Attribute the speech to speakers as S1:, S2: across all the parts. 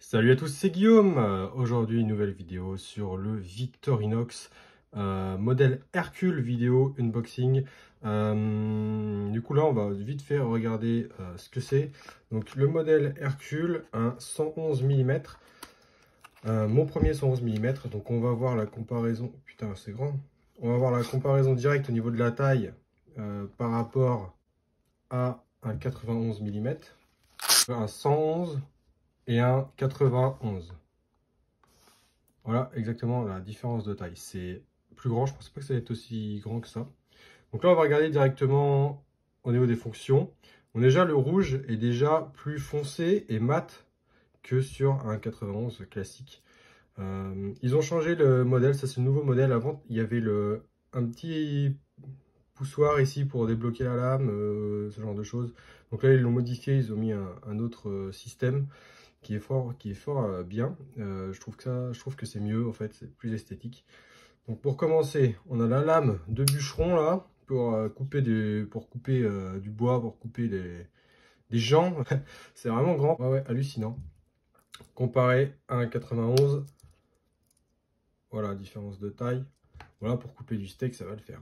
S1: Salut à tous, c'est Guillaume. Aujourd'hui, une nouvelle vidéo sur le Victorinox modèle Hercule vidéo unboxing. Du coup, là, on va vite fait regarder ce que c'est. Donc, le modèle Hercule, un 111 mm. Mon premier 111 mm. Donc, on va voir la comparaison. Putain, c'est grand. On va voir la comparaison directe au niveau de la taille par rapport à un 91 mm, un 111 et un 91. Voilà exactement la différence de taille. C'est plus grand, je ne pensais pas que ça allait être aussi grand que ça. Donc là, on va regarder directement au niveau des fonctions. Bon, déjà, le rouge est déjà plus foncé et mat que sur un 91 classique. Ils ont changé le modèle, ça c'est le nouveau modèle. Avant, il y avait un petit poussoir ici pour débloquer la lame, ce genre de choses. Donc là, ils l'ont modifié, ils ont mis un autre système qui est fort bien. Je trouve que c'est mieux, en fait, c'est plus esthétique. Donc pour commencer, on a la lame de bûcheron là, pour couper du bois, pour couper des gens. C'est vraiment grand, ouais, hallucinant. Comparé à un 91, voilà, différence de taille. Voilà, pour couper du steak, ça va le faire.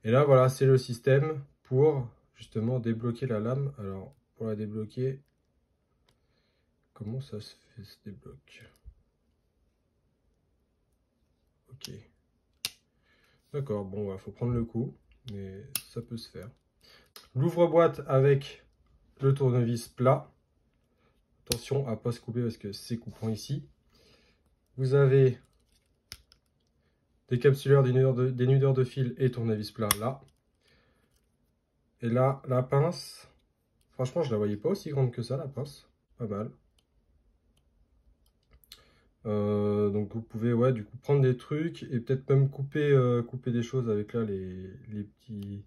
S1: Et là, voilà, c'est le système pour justement débloquer la lame. Alors, pour la débloquer, comment ça se fait, ce débloc? Ok. D'accord, bon, il faut prendre le coup, mais ça peut se faire. L'ouvre-boîte avec le tournevis plat. Attention à ne pas se couper parce que c'est coupant ici. Vous avez décapsuleur, dénudeur de fil et tournevis plat là. Et là, la pince, franchement, je la voyais pas aussi grande que ça, la pince. Pas mal. Donc vous pouvez du coup prendre des trucs et peut-être même couper des choses avec là les petits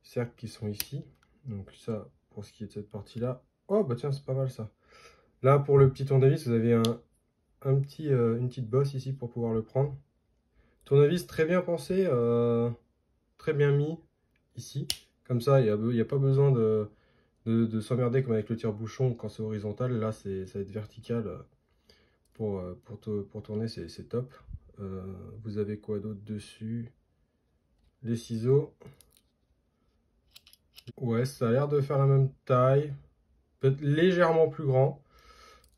S1: cercles qui sont ici. Donc ça pour ce qui est de cette partie là. Oh bah tiens, c'est pas mal ça. Là pour le petit tournevis, vous avez une petite bosse ici pour pouvoir le prendre. Tournevis très bien pensé, très bien mis ici. Comme ça, il n'y a pas besoin de s'emmerder comme avec le tire-bouchon quand c'est horizontal. Là, ça va être vertical. Pour tourner, c'est top. Vous avez quoi d'autre dessus? Les ciseaux. Ouais, ça a l'air de faire la même taille. Peut-être légèrement plus grand.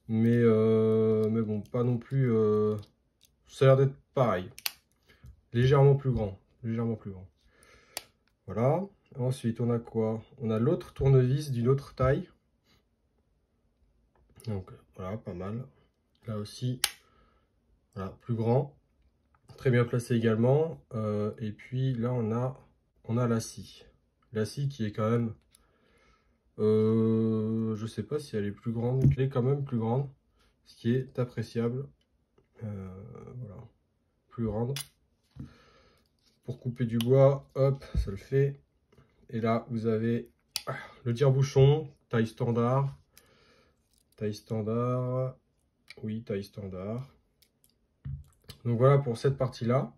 S1: Mais bon, pas non plus... ça a l'air d'être pareil. Légèrement plus grand. Légèrement plus grand. Voilà. Ensuite, on a quoi? On a l'autre tournevis d'une autre taille. Donc, voilà, pas mal. Là aussi, voilà, plus grand. Très bien placé également. Et puis là, on a la scie. La scie qui est quand même... je sais pas si elle est plus grande. Elle est quand même plus grande. Ce qui est appréciable. Voilà. Plus grande. Pour couper du bois, hop, ça le fait. Et là, vous avez le tire-bouchon, taille standard. Taille standard. Oui, taille standard. Donc voilà pour cette partie-là.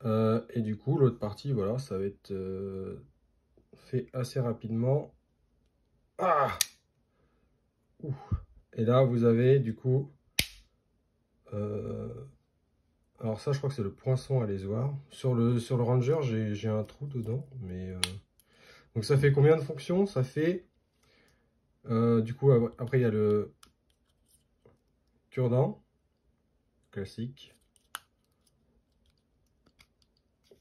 S1: Et du coup, l'autre partie, voilà, ça va être fait assez rapidement. Ah! Ouh. Et là, vous avez du coup... alors ça, je crois que c'est le poinçon alésoir. Sur le Ranger, j'ai un trou dedans. Mais donc ça fait combien de fonctions? Ça fait... du coup, après, il y a le cure-dent. Classique.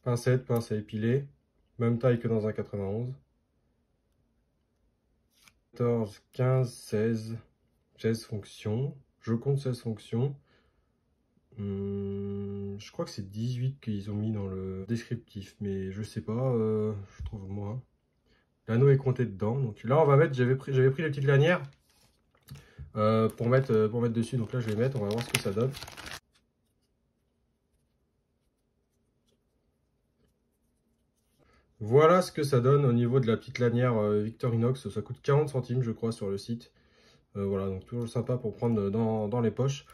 S1: Pincette, pince à épiler. Même taille que dans un 91. 14, 15, 16. 16 fonctions. Je compte 16 fonctions. Je crois que c'est 18 qu'ils ont mis dans le descriptif, mais je sais pas, je trouve moins. L'anneau est compté dedans, donc là on va mettre, j'avais pris les petites lanières pour mettre dessus, donc là je vais mettre, on va voir ce que ça donne. Voilà ce que ça donne au niveau de la petite lanière Victorinox, ça coûte 40 centimes je crois sur le site. Voilà, donc toujours sympa pour prendre dans les poches.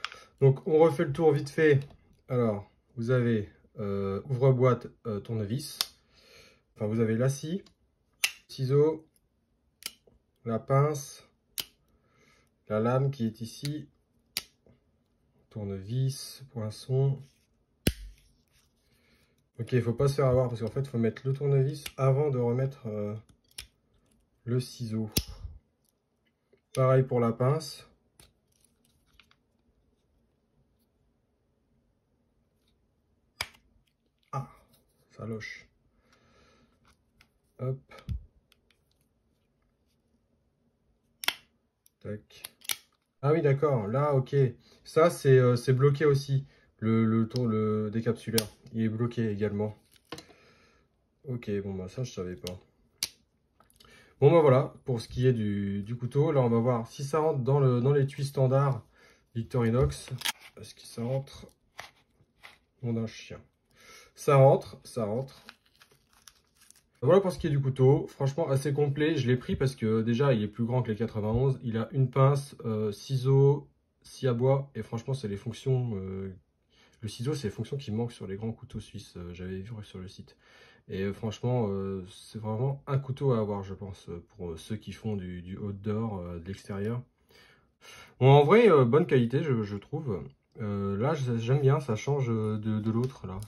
S1: Donc on refait le tour vite fait. Alors, vous avez ouvre-boîte tournevis. Enfin, vous avez la scie, ciseaux, la pince, La lame qui est ici. Tournevis, poinçon. Ok, il faut pas se faire avoir parce qu'en fait, il faut mettre le tournevis avant de remettre le ciseau. Pareil pour la pince. Ah, ça loche. Hop. Tac. Ah oui, d'accord. Là, ok. Ça, c'est bloqué aussi. Le décapsuleur. Il est bloqué également. Ok, bon, bah ça, je savais pas. Bon, bah voilà, pour ce qui est du couteau. Là, on va voir si ça rentre dans l'étui standard Victorinox. Est-ce que ça rentre? Mon un chien. Ça rentre, ça rentre. Voilà pour ce qui est du couteau, franchement assez complet. Je l'ai pris parce que déjà il est plus grand que les 91. Il a une pince, ciseaux, scie à bois et franchement c'est les fonctions. Le ciseau c'est les fonctions qui manquent sur les grands couteaux suisses. J'avais vu sur le site. Et franchement c'est vraiment un couteau à avoir je pense pour ceux qui font du outdoor, de l'extérieur. Bon, en vrai bonne qualité je trouve. Là j'aime bien, ça change de l'autre là.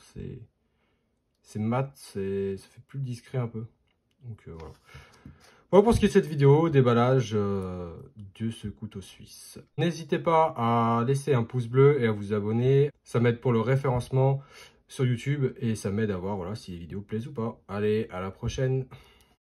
S1: C'est mat, ça fait plus discret un peu. Donc voilà. Voilà pour ce qui est de cette vidéo, déballage de ce couteau suisse. N'hésitez pas à laisser un pouce bleu et à vous abonner. Ça m'aide pour le référencement sur YouTube et ça m'aide à voir voilà, si les vidéos plaisent ou pas. Allez, à la prochaine.